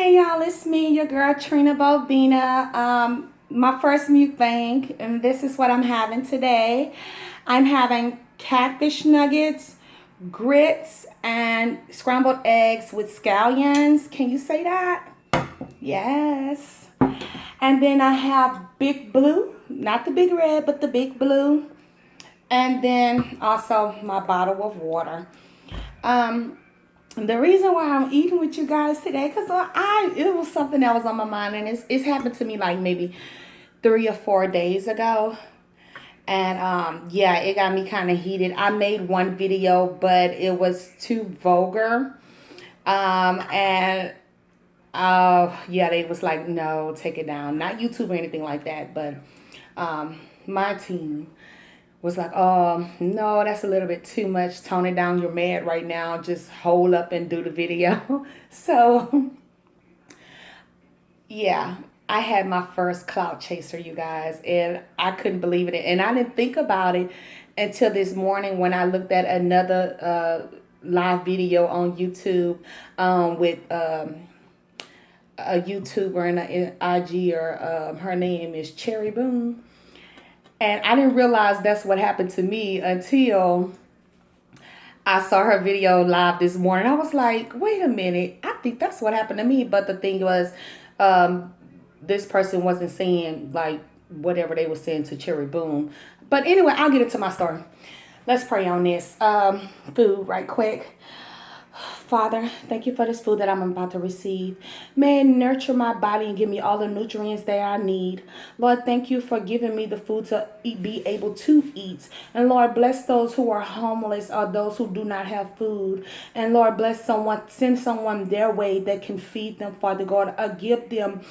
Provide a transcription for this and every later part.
Hey y'all, it's me, your girl Trina Bobina. My first mukbang, and this is what I'm having today. I'm having catfish nuggets, grits, and scrambled eggs with scallions. Can you say that? Yes. And then I have Big Blue, not the Big Red, but the Big Blue. And then also my bottle of water. Um, the reason why I'm eating with you guys today, because it was something that was on my mind, and it's happened to me like maybe 3 or 4 days ago, and yeah, it got me kind of heated. I made one video, but it was too vulgar, and yeah, they was like, no, take it down. Not YouTube or anything like that, but my team was like, oh, no, that's a little bit too much. Tone it down. You're mad right now. Just hold up and do the video. So, yeah, I had my first clout chaser, you guys, and I couldn't believe it. And I didn't think about it until this morning when I looked at another live video on YouTube with a YouTuber and an IG, or her name is Cherry Boom. And I didn't realize that's what happened to me until I saw her video live this morning. I was like, wait a minute, I think that's what happened to me. But the thing was, um, this person wasn't saying like whatever they were saying to Cherry Boom. But anyway, I'll get into my story. Let's pray on this food right quick. Father, thank you for this food that I'm about to receive. May it nurture my body and give me all the nutrients that I need. Lord, thank you for giving me the food to eat, be able to eat. And Lord, bless those who are homeless or those who do not have food. And Lord, bless someone, send someone their way that can feed them, Father God, or give them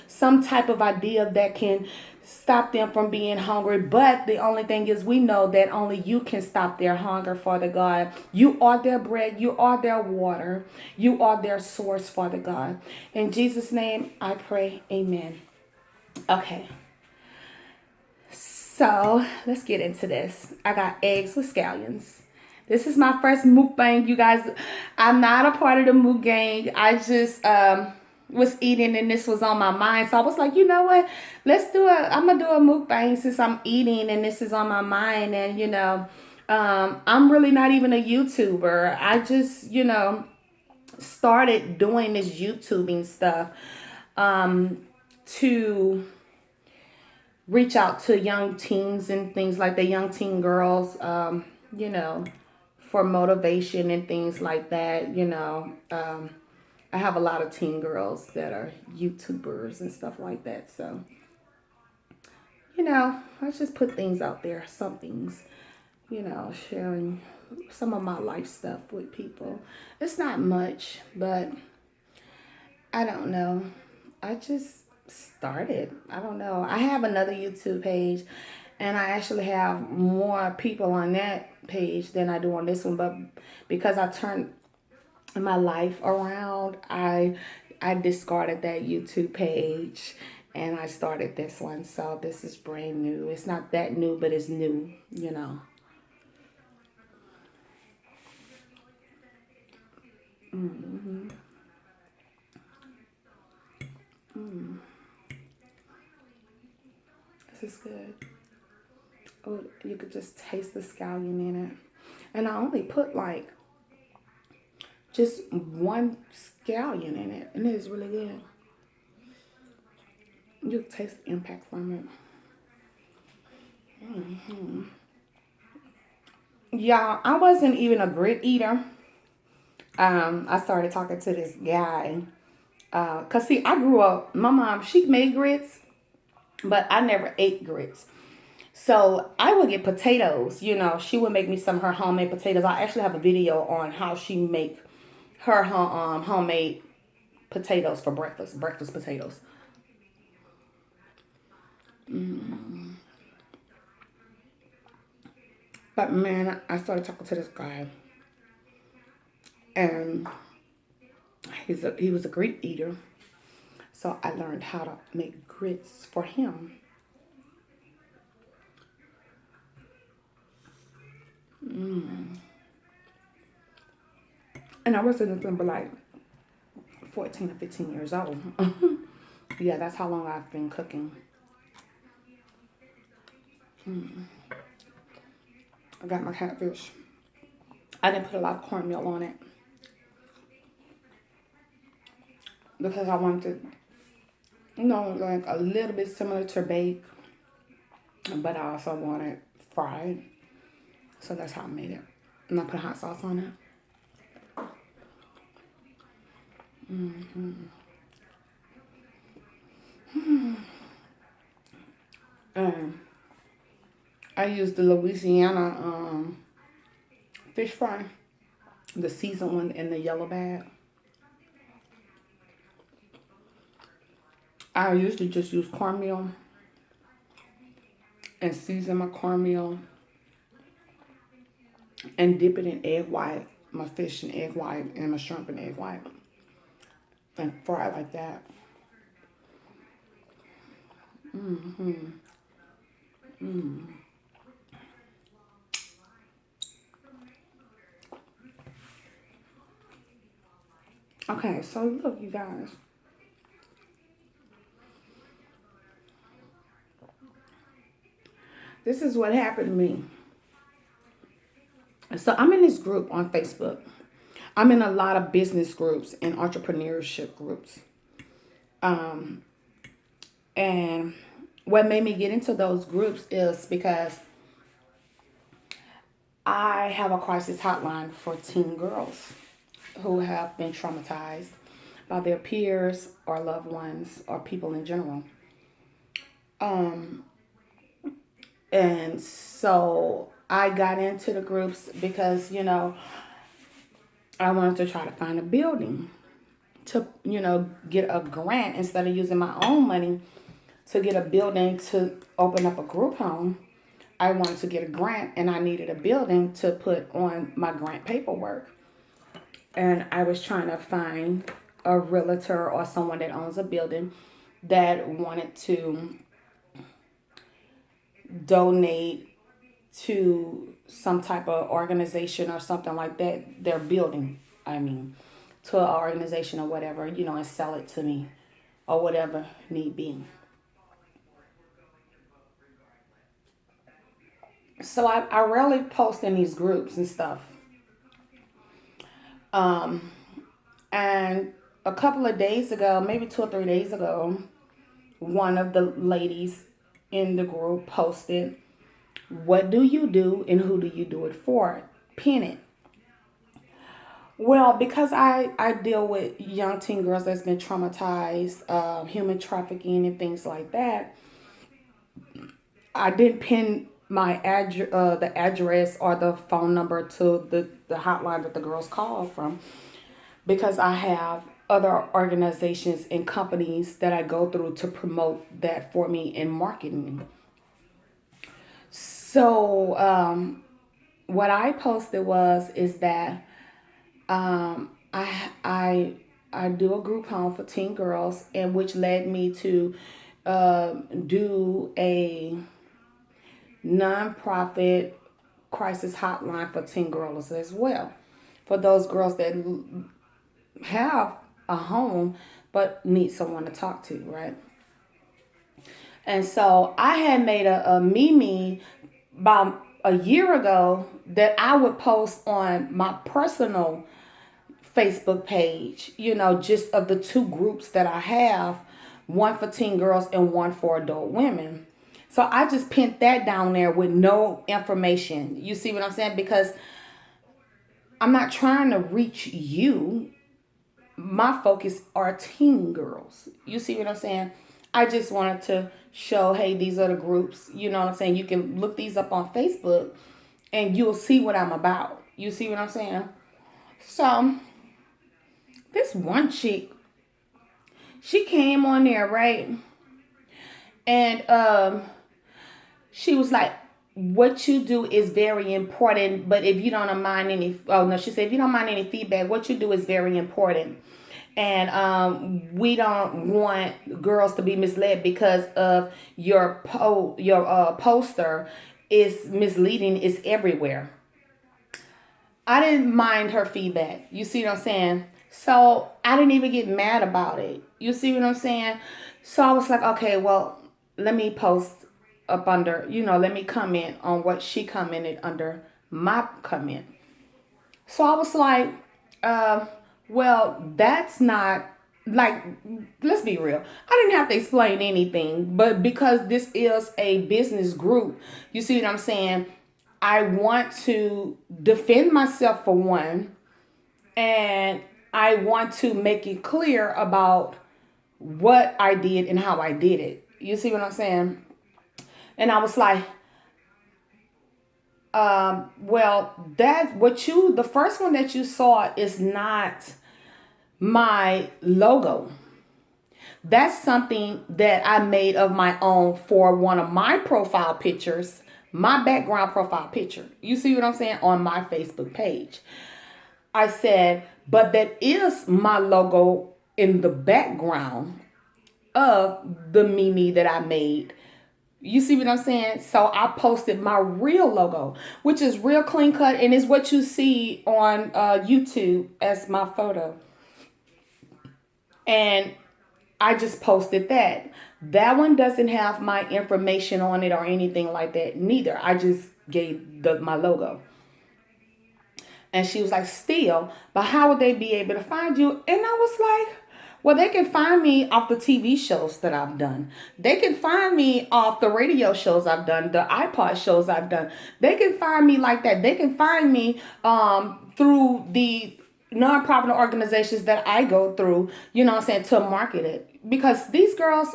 some type of idea that can stop them from being hungry. But the only thing is, we know that only you can stop their hunger, Father God. You are their bread, you are their water, you are their source, Father God. In Jesus' name I pray, amen. Okay, so let's get into this. I got eggs with scallions. This is my first mukbang, you guys. I'm not a part of the mukbang. I just was eating and this was on my mind. So I was like, you know what? I'm going to do a mukbang since I'm eating and this is on my mind. And, I'm really not even a YouTuber. I just, started doing this YouTubing stuff to reach out to young teens and things like that, young teen girls, you know, for motivation and things like that. I have a lot of teen girls that are YouTubers and stuff like that. So, I just put things out there, some things, sharing some of my life stuff with people. It's not much, but I don't know. I just started. I don't know. I have another YouTube page, and I actually have more people on that page than I do on this one. But because I turned my life around, I discarded that YouTube page and I started this one. So this is brand new. It's not that new, but it's new. Mm-hmm. Mm. This is good. Oh, you could just taste the scallion in it. And I only put like just one scallion in it, and it is really good. You taste the impact from it. Mm-hmm. Y'all, I wasn't even a grit eater. I started talking to this guy. Cause see, I grew up, my mom, she made grits, but I never ate grits. So I would get potatoes, she would make me some of her homemade potatoes. I actually have a video on how she make her homemade potatoes for breakfast potatoes. Mm. But man, I started talking to this guy, and he was a Greek eater, so I learned how to make grits for him. Mm. And I was in the but like 14 or 15 years old. Yeah, that's how long I've been cooking. I got my catfish. I didn't put a lot of cornmeal on it because I wanted to, like a little bit similar to bake, but I also want it fried. So that's how I made it. And I put hot sauce on it. And I used the Louisiana fish fry, the seasoned one in the yellow bag. I usually just use cornmeal and season my cornmeal and dip it in egg white, my fish in egg white and my shrimp in egg white, and fry it like that. Okay, so look, you guys. This is what happened to me. So I'm in this group on Facebook. I'm in a lot of business groups and entrepreneurship groups. And what made me get into those groups is because I have a crisis hotline for teen girls who have been traumatized by their peers or loved ones or people in general. And so I got into the groups because, I wanted to try to find a building to, get a grant instead of using my own money to get a building to open up a group home. I wanted to get a grant and I needed a building to put on my grant paperwork. And I was trying to find a realtor or someone that owns a building that wanted to donate to some type of organization or something like that, their building, to an organization or whatever, and sell it to me or whatever need be. So I rarely post in these groups and stuff. And a couple of days ago, maybe 2 or 3 days ago, one of the ladies in the group posted, "What do you do and who do you do it for?" Pin it. Well, because I deal with young teen girls that's been traumatized, human trafficking and things like that, I didn't pin the address or the phone number to the hotline that the girls call from because I have other organizations and companies that I go through to promote that for me in marketing. So what I posted is that I do a group home for teen girls, and which led me to do a nonprofit crisis hotline for teen girls as well, for those girls that have a home but need someone to talk to, right? And so I had made a meme about a year ago that I would post on my personal Facebook page, just of the two groups that I have, one for teen girls and one for adult women. So I just pinned that down there with no information. You see what I'm saying? Because I'm not trying to reach you. My focus are teen girls. You see what I'm saying? I just wanted to show, hey, these are the groups. You know what I'm saying? You can look these up on Facebook and you'll see what I'm about. You see what I'm saying? So this one chick, she came on there, right? And she was like, what you do is very important, but if you don't mind any, oh no, she said, if you don't mind any feedback, what you do is very important. And we don't want girls to be misled because of your poster is misleading. It's everywhere. I didn't mind her feedback. You see what I'm saying? So I didn't even get mad about it. You see what I'm saying? So I was like, okay, well, let me post up under, let me comment on what she commented under my comment. So I was like, uh, well, that's not like, let's be real. I didn't have to explain anything, but because this is a business group, you see what I'm saying? I want to defend myself for one, and I want to make it clear about what I did and how I did it. You see what I'm saying? And I was like, well, the first one that you saw is not my logo. That's something that I made of my own for one of my profile pictures, my background profile picture. You see what I'm saying? On my Facebook page. I said, but that is my logo in the background of the Mimi that I made. You see what I'm saying? So I posted my real logo, which is real clean cut, and is what you see on YouTube as my photo. And I just posted that. That one doesn't have my information on it or anything like that. Neither. I just gave my logo. And she was like, still, but how would they be able to find you? And I was like, well, they can find me off the TV shows that I've done. They can find me off the radio shows I've done, the iPod shows I've done. They can find me like that. They can find me through the nonprofit organizations that I go through, to market it. Because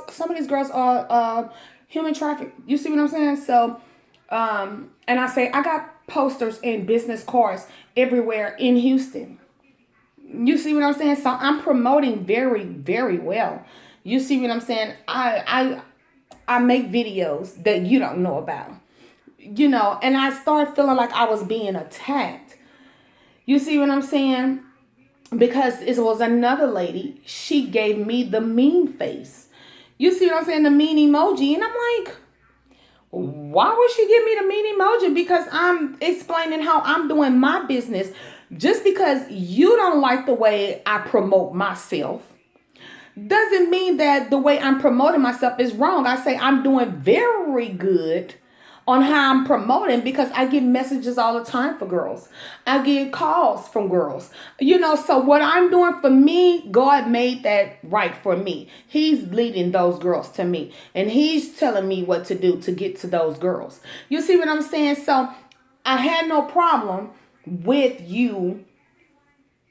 some of these girls are human trafficked. You see what I'm saying? So, and I say, I got posters and business cards everywhere in Houston. You see what I'm saying? So I'm promoting very, very well. You see what I'm saying? I make videos that you don't know about. And I started feeling like I was being attacked. You see what I'm saying? Because it was another lady. She gave me the mean face. You see what I'm saying? The mean emoji. And I'm like, why would she give me the mean emoji? Because I'm explaining how I'm doing my business. Just because you don't like the way I promote myself doesn't mean that the way I'm promoting myself is wrong. I say I'm doing very good on how I'm promoting, because I get messages all the time for girls. I get calls from girls. So what I'm doing for me, God made that right for me. He's leading those girls to me, and he's telling me what to do to get to those girls. You see what I'm saying? So I had no problem with you,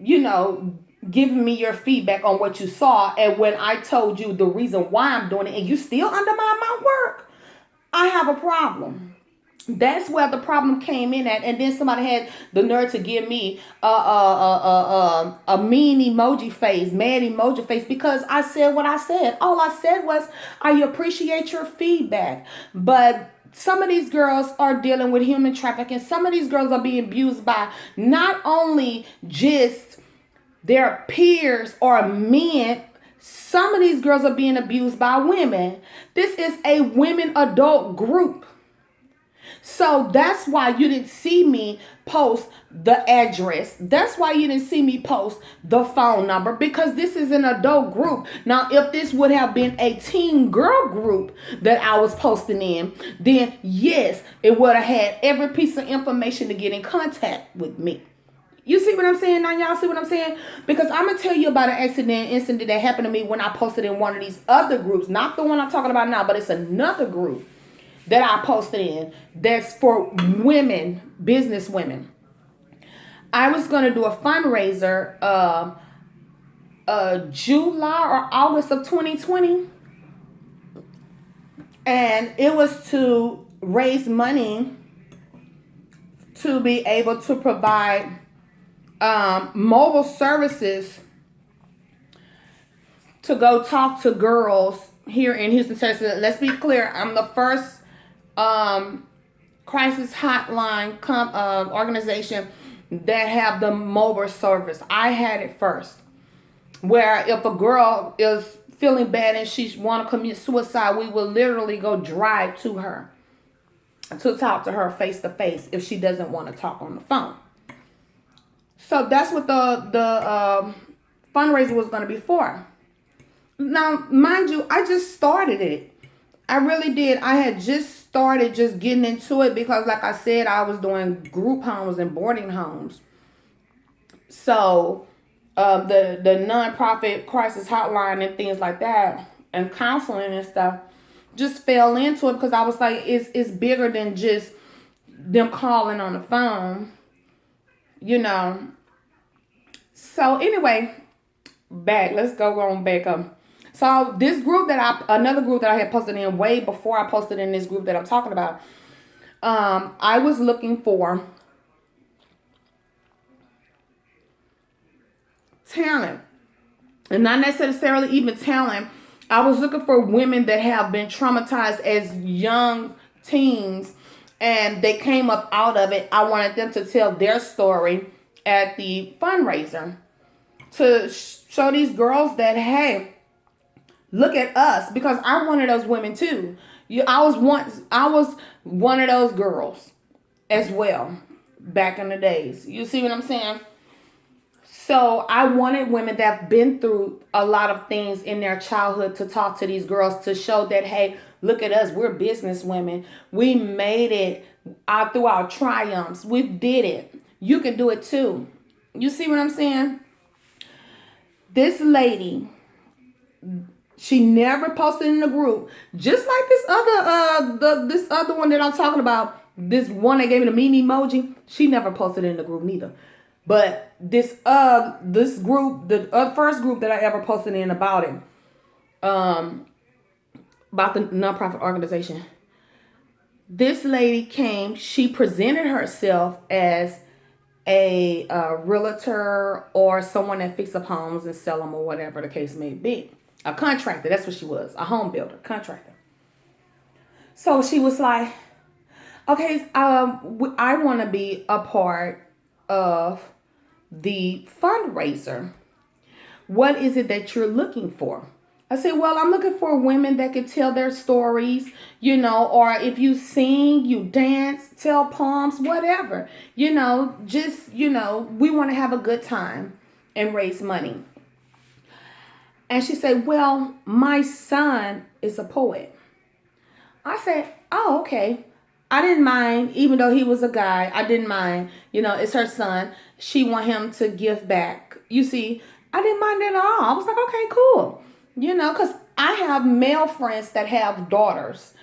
giving me your feedback on what you saw. And when I told you the reason why I'm doing it and you still undermine my work, I have a problem. That's where the problem came in at. And then somebody had the nerve to give me a mean emoji face, mad emoji face, because I said what I said. All I said was, I appreciate your feedback, but some of these girls are dealing with human trafficking. Some of these girls are being abused by not only just their peers or men. Some of these girls are being abused by women. This is a women adult group. So that's why you didn't see me post the address. That's why you didn't see me post the phone number, because this is an adult group. Now, if this would have been a teen girl group that I was posting in, then yes, it would have had every piece of information to get in contact with me. You see what I'm saying now? Y'all see what I'm saying? Because I'm going to tell you about an incident that happened to me when I posted in one of these other groups. Not the one I'm talking about now, but it's another group that I posted in that's for women, business women. I was going to do a fundraiser July or August of 2020. And it was to raise money to be able to provide mobile services to go talk to girls here in Houston, Texas. Let's be clear. I'm the first crisis hotline organization that have the mobile service. I had it first, where if a girl is feeling bad and she want to commit suicide, we will literally go drive to her to talk to her face to face if she doesn't want to talk on the phone. So that's what the fundraiser was going to be for. Now, mind you, I just started it. I really did. I had just started just getting into it because, like I said, I was doing group homes and boarding homes. So, the nonprofit crisis hotline and things like that, and counseling and stuff, just fell into it because I was like, it's bigger than just them calling on the phone, you know. So anyway, let's go on back up. So this group another group that I had posted in way before I posted in this group that I'm talking about, I was looking for talent, and not necessarily even talent. I was looking for women that have been traumatized as young teens and they came up out of it. I wanted them to tell their story at the fundraiser to show these girls that, hey, look at us, because I'm one of those women too. I was one of those girls as well back in the days. You see what I'm saying? So I wanted women that have been through a lot of things in their childhood to talk to these girls to show that, hey, look at us. We're business women. We made it through our triumphs. We did it. You can do it too. You see what I'm saying? This lady, she never posted in the group, just like this other one that I'm talking about. This one that gave me the mean emoji, she never posted in the group neither. But this group, the first group that I ever posted in about it, about the nonprofit organization, this lady came. She presented herself as a realtor or someone that fixes up homes and sell them or whatever the case may be. A contractor, that's what she was, a home builder, contractor. So she was like, okay, I want to be a part of the fundraiser. What is it that you're looking for? I said, well, I'm looking for women that can tell their stories, or if you sing, you dance, tell poems, whatever, just, we want to have a good time and raise money. And she said, well, my son is a poet. I said, oh, okay. I didn't mind, even though he was a guy, I didn't mind. It's her son. She want him to give back. You see, I didn't mind it at all. I was like, okay, cool. Because I have male friends that have daughters.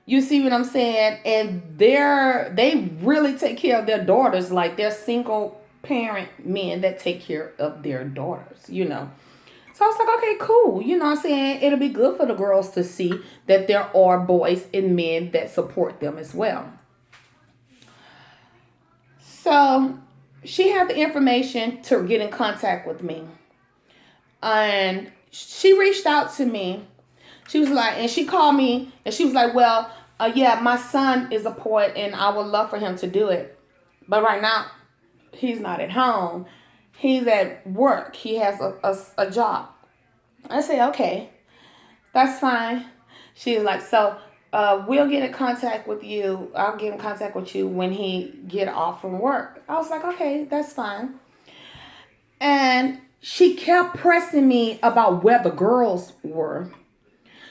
You see what I'm saying? And they really take care of their daughters like they're single parent men that take care of their daughters, So I was like, okay, cool. You know what I'm saying? It'll be good for the girls to see that there are boys and men that support them as well. So she had the information to get in contact with me. And she reached out to me. She was like, and she called me and she was like, well, yeah, my son is a poet and I would love for him to do it. But right now, he's not at home. He's at work. He has a job. I say, okay, that's fine. She's like, so we'll get in contact with you. I'll get in contact with you when he get off from work. I was like, okay, that's fine. And she kept pressing me about where the girls were.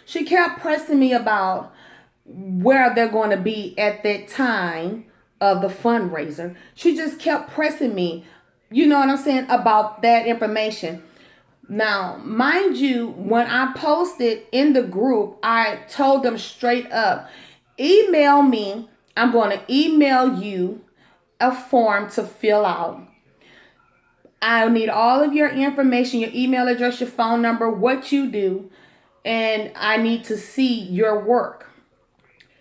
She kept pressing me about where they're going to be at that time of the fundraiser. She just kept pressing me, you know what I'm saying, about that information. Now, mind you, when I posted in the group, I told them straight up, email me. I'm going to email you a form to fill out. I need all of your information, your email address, your phone number, what you do, and I need to see your work.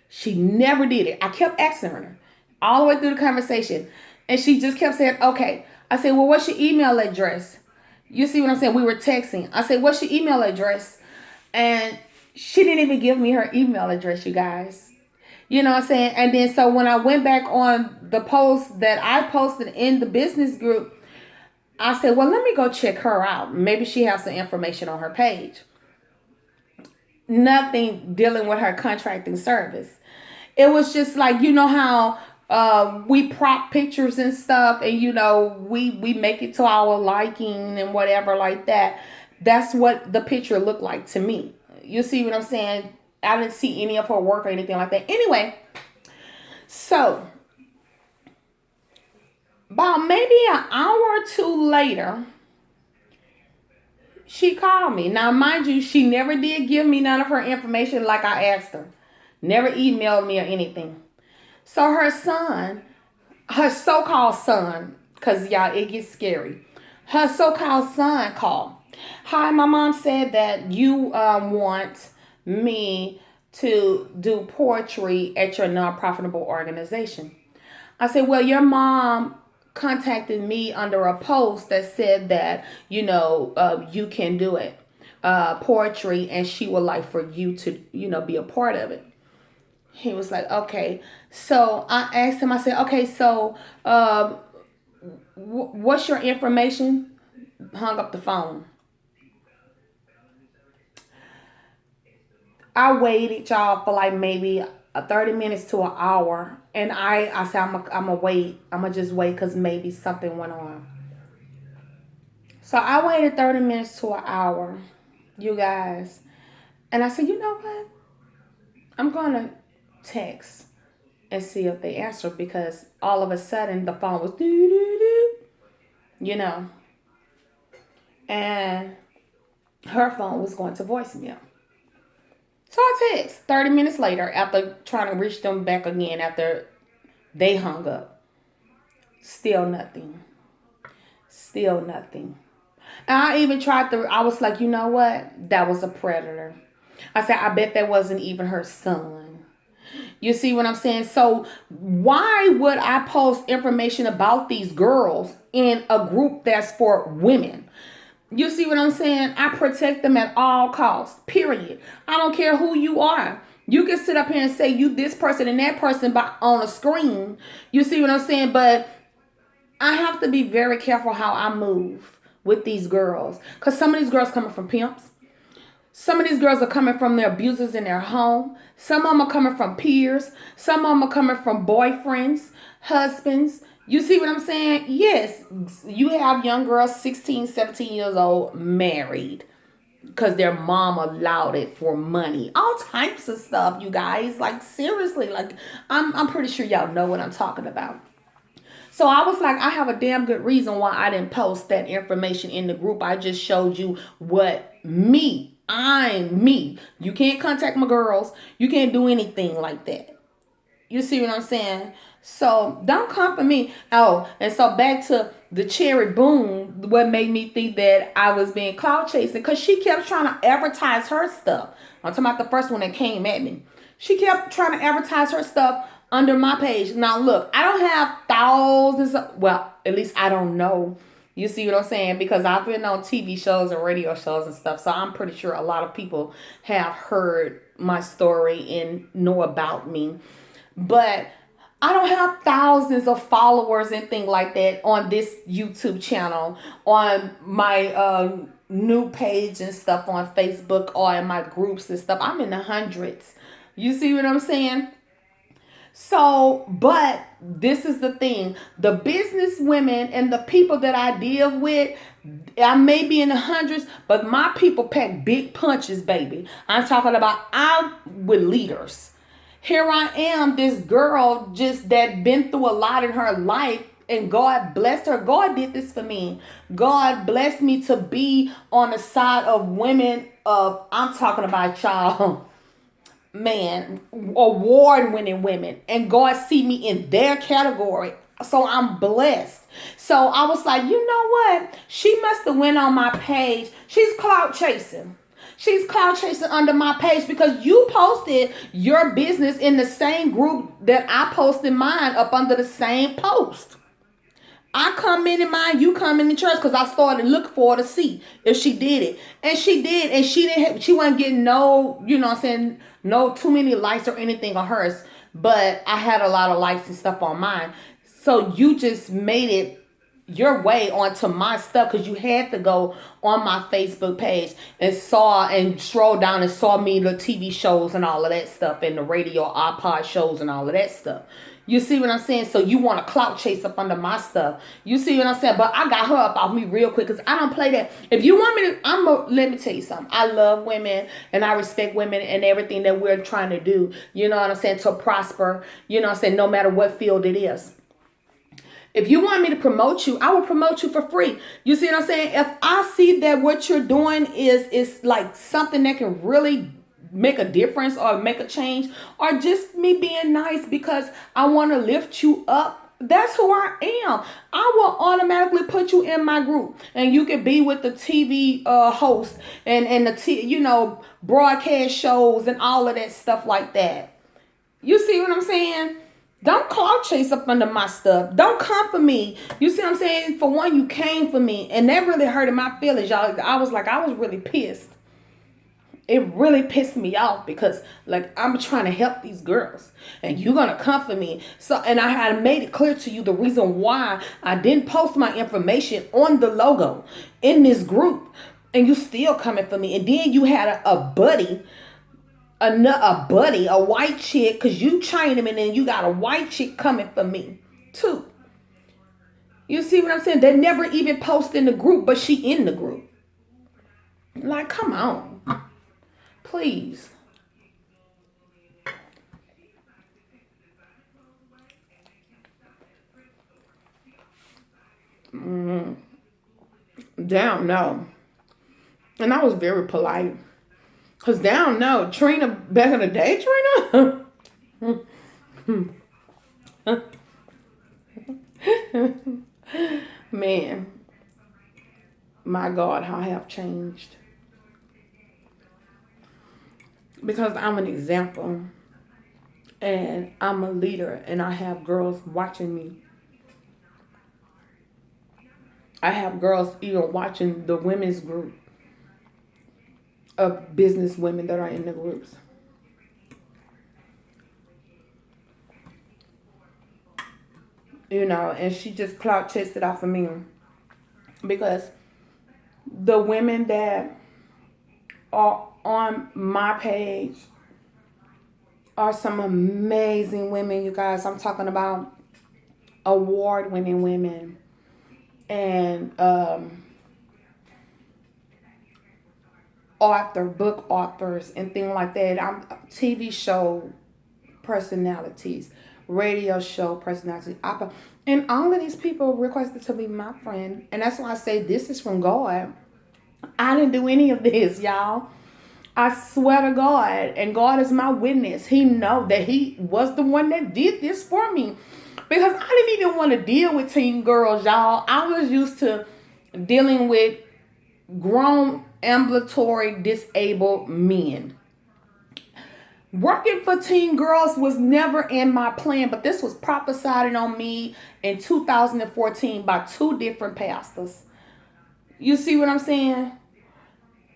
She never did it. I kept asking her all the way through the conversation, and she just kept saying, okay. I said, well, what's your email address? You see what I'm saying? We were texting. I said, what's your email address? And she didn't even give me her email address, you guys. You know what I'm saying? And then so when I went back on the post that I posted in the business group, I said, well, let me go check her out. Maybe she has some information on her page. Nothing dealing with her contracting service. It was just like, you know how We prop pictures and stuff, and we make it to our liking and whatever like that. That's what the picture looked like to me. You see what I'm saying? I didn't see any of her work or anything like that. Anyway, so about maybe an hour or two later, she called me. Now, mind you, she never did give me none of her information like I asked her. Never emailed me or anything. So her son, her so-called son, because y'all, it gets scary. Her so-called son called. Hi, my mom said that you want me to do poetry at your non-profitable organization. I said, well, your mom contacted me under a post that said that, you can do it, poetry, and she would like for you to, be a part of it. He was like, okay. So I asked him, I said, okay, so what's your information? Hung up the phone. I waited, y'all, for like maybe 30 minutes to an hour. And I said, I'm going to wait. I'm going to just wait because maybe something went on. So I waited 30 minutes to an hour, you guys. And I said, you know what? I'm going to text and see if they answer, because all of a sudden the phone was and her phone was going to voicemail. So I text 30 minutes later after trying to reach them back again after they hung up. Still nothing. Still nothing. And I even I was like, you know what? That was a predator. I said, I bet that wasn't even her son. You see what I'm saying? So why would I post information about these girls in a group that's for women? You see what I'm saying? I protect them at all costs, period. I don't care who you are. You can sit up here and say you this person and that person on a screen. You see what I'm saying? But I have to be very careful how I move with these girls. Because some of these girls coming from pimps. Some of these girls are coming from their abusers in their home. Some of them are coming from peers. Some of them are coming from boyfriends, husbands. You see what I'm saying? Yes, you have young girls, 16, 17 years old, married because their mom allowed it for money. All types of stuff, you guys. Like, seriously, like, I'm pretty sure y'all know what I'm talking about. So I was like, I have a damn good reason why I didn't post that information in the group. I just showed you I'm me. You can't contact my girls. You can't do anything like that. You see what I'm saying? So don't come for me. Oh, and so back to the cherry boom, what made me think that I was being clout chasing, because she kept trying to advertise her stuff. I'm talking about the first one that came at me. She kept trying to advertise her stuff under my page. Now look, I don't have thousands of, well, at least I don't know. You see what I'm saying? Because I've been on TV shows and radio shows and stuff. So I'm pretty sure a lot of people have heard my story and know about me. But I don't have thousands of followers and things like that on this YouTube channel, on my new page and stuff on Facebook, or in my groups and stuff. I'm in the hundreds. You see what I'm saying? So, but this is the thing. The business women and the people that I deal with, I may be in the hundreds, but my people pack big punches, baby. I'm talking about I'm with leaders. Here I am, this girl just that been through a lot in her life, and God blessed her. God did this for me. God blessed me to be on the side of women I'm talking about, y'all. Man, award-winning women, and God see me in their category, so I'm blessed. So I was like, you know what? She must have went on my page. She's clout chasing. She's clout chasing under my page because you posted your business in the same group that I posted mine up under the same post. I come in mine, you come in the church, because I started looking for her to see if she did it. And she did, and she wasn't getting no, no too many likes or anything on hers. But I had a lot of likes and stuff on mine. So you just made it your way onto my stuff, because you had to go on my Facebook page and stroll down and saw me the TV shows and all of that stuff, and the radio iPod shows and all of that stuff. You see what I'm saying? So you want to clout chase up under my stuff. You see what I'm saying? But I got her up off me real quick because I don't play that. If you want me to, let me tell you something. I love women and I respect women and everything that we're trying to do. You know what I'm saying? To prosper. You know what I'm saying? No matter what field it is. If you want me to promote you, I will promote you for free. You see what I'm saying? If I see that what you're doing is like something that can really make a difference or make a change, or just me being nice because I want to lift you up, that's who I am. I will automatically put you in my group, and you can be with the TV host and the broadcast shows and all of that stuff like that. You see what I'm saying? Don't clout chase up under my stuff. Don't come for me. You see what I'm saying? For one, you came for me, and that really hurted my feelings, y'all. I was really pissed. It really pissed me off because like I'm trying to help these girls and you're gonna come for me. So, and I had made it clear to you the reason why I didn't post my information on the logo in this group, and you still coming for me. And then you had a buddy, a white chick, because you chained him, and then you got a white chick coming for me too. You see what I'm saying? They never even post in the group, but she in the group. Like, come on. Please. Down, no. And I was very polite. Because down, no. Trina, back in the day, Trina. Man. My God, how I have changed. Because I'm an example. And I'm a leader. And I have girls watching me. I have girls even watching the women's group of business women that are in the groups. You know, and she just clout chased it off of me. Because the women that are on my page are some amazing women, you guys. I'm talking about award-winning women. And book authors and things like that. I'm TV show personalities, radio show personalities, and all of these people requested to be my friend. And that's why I say this is from God. I didn't do any of this, y'all. I swear to God, and God is my witness. He know that He was the one that did this for me. Because I didn't even want to deal with teen girls, y'all. I was used to dealing with grown, ambulatory, disabled men. Working for teen girls was never in my plan, but this was prophesied on me in 2014 by 2 different pastors. You see what I'm saying?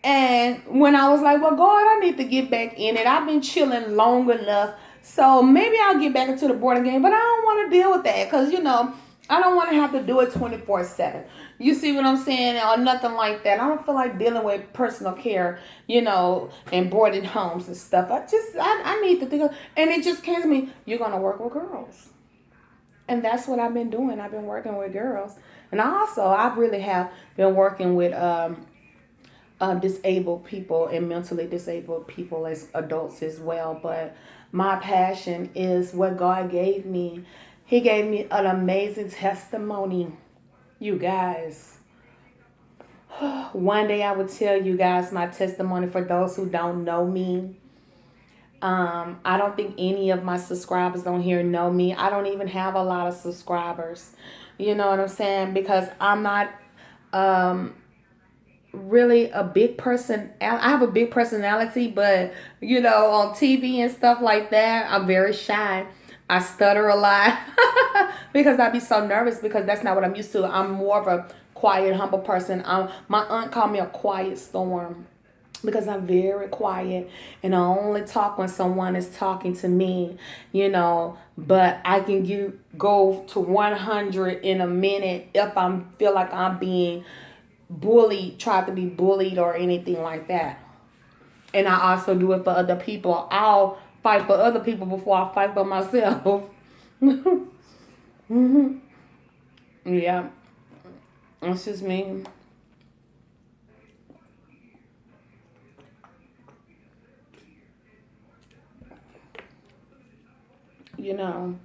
And when I was like, well, God, I need to get back in it. I've been chilling long enough. So maybe I'll get back into the boarding game, but I don't want to deal with that because, I don't want to have to do it 24/7. You see what I'm saying? Or nothing like that. I don't feel like dealing with personal care, and boarding homes and stuff. I need to think of, and it just came to me, you're going to work with girls. And that's what I've been doing. I've been working with girls. And I really have been working with disabled people and mentally disabled people as adults as well. But my passion is what God gave me. He gave me an amazing testimony, you guys. One day I will tell you guys my testimony for those who don't know me. I don't think any of my subscribers on here know me. I don't even have a lot of subscribers. You know what I'm saying? Because I'm not really a big person. I have a big personality, but on TV and stuff like that, I'm very shy. I stutter a lot because I be so nervous because that's not what I'm used to. I'm more of a quiet, humble person. My aunt called me a quiet storm because I'm very quiet and I only talk when someone is talking to me, but I can go to 100 in a minute if I feel like I'm being tried to be bullied or anything like that. And I also do it for other people. I'll fight for other people before I fight for myself. Hmm. Yeah, that's just me. You know.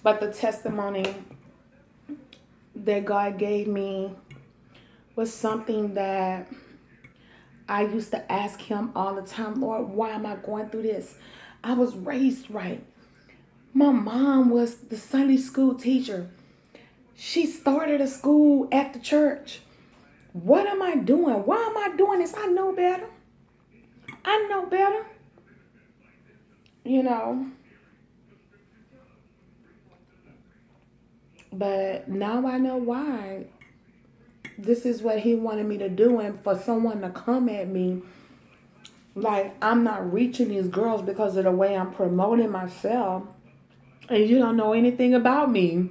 But the testimony that God gave me was something that I used to ask Him all the time, Lord, why am I going through this? I was raised right. My mom was the Sunday school teacher. She started a school at the church. What am I doing? Why am I doing this? I know better. I know better. You know. But now I know why. This is what He wanted me to do. And for someone to come at me like I'm not reaching these girls because of the way I'm promoting myself. And you don't know anything about me.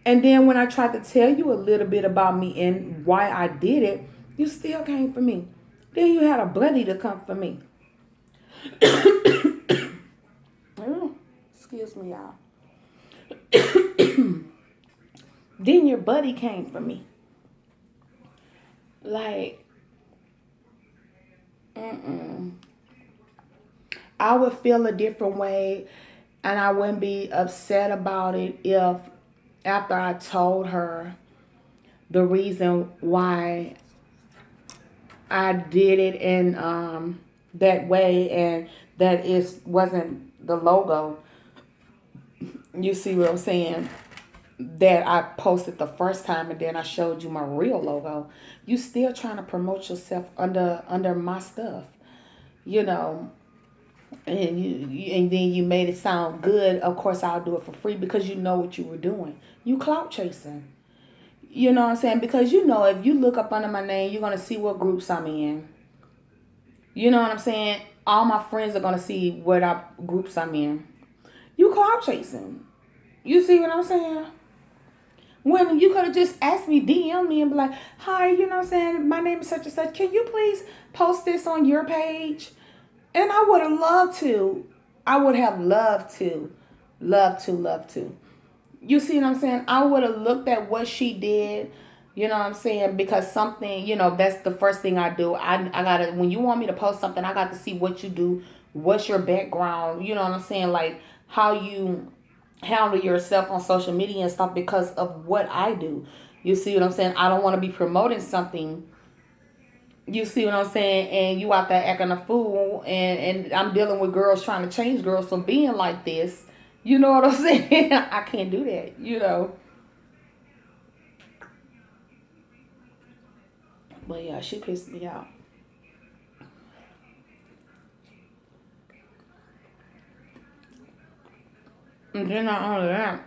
And then when I tried to tell you a little bit about me and why I did it, you still came for me. Then you had a buddy to come for me. Oh, excuse me, y'all. Then your buddy came for me. Like, mm-mm. I would feel a different way and I wouldn't be upset about it if after I told her the reason why I did it in that way and that it wasn't the logo. You see what I'm saying? That I posted the first time and then I showed you my real logo. You still trying to promote yourself under my stuff, you know, and and then you made it sound good. Of course, I'll do it for free because you know what you were doing. You clout chasing. You know what I'm saying? Because you know if you look up under my name, you're gonna see what groups I'm in. You know what I'm saying? All my friends are gonna see what groups I'm in. You clout chasing. You see what I'm saying? When you could have just asked me, DM me and be like, hi, you know what I'm saying? My name is such and such. Can you please post this on your page? And I would have loved to. I would have loved to. Love to, love to. You see what I'm saying? I would have looked at what she did. You know what I'm saying? Because something, you know, that's the first thing I do. I gotta, when you want me to post something, I got to see what you do. What's your background? You know what I'm saying? Like how you handle yourself on social media and stuff because of what I do. You see what I'm saying? I don't want to be promoting something. You see what I'm saying? And you out there acting a fool, and I'm dealing with girls trying to change girls from being like this. You know what I'm saying? I can't do that. You know. But yeah, she pissed me out. And then not only that.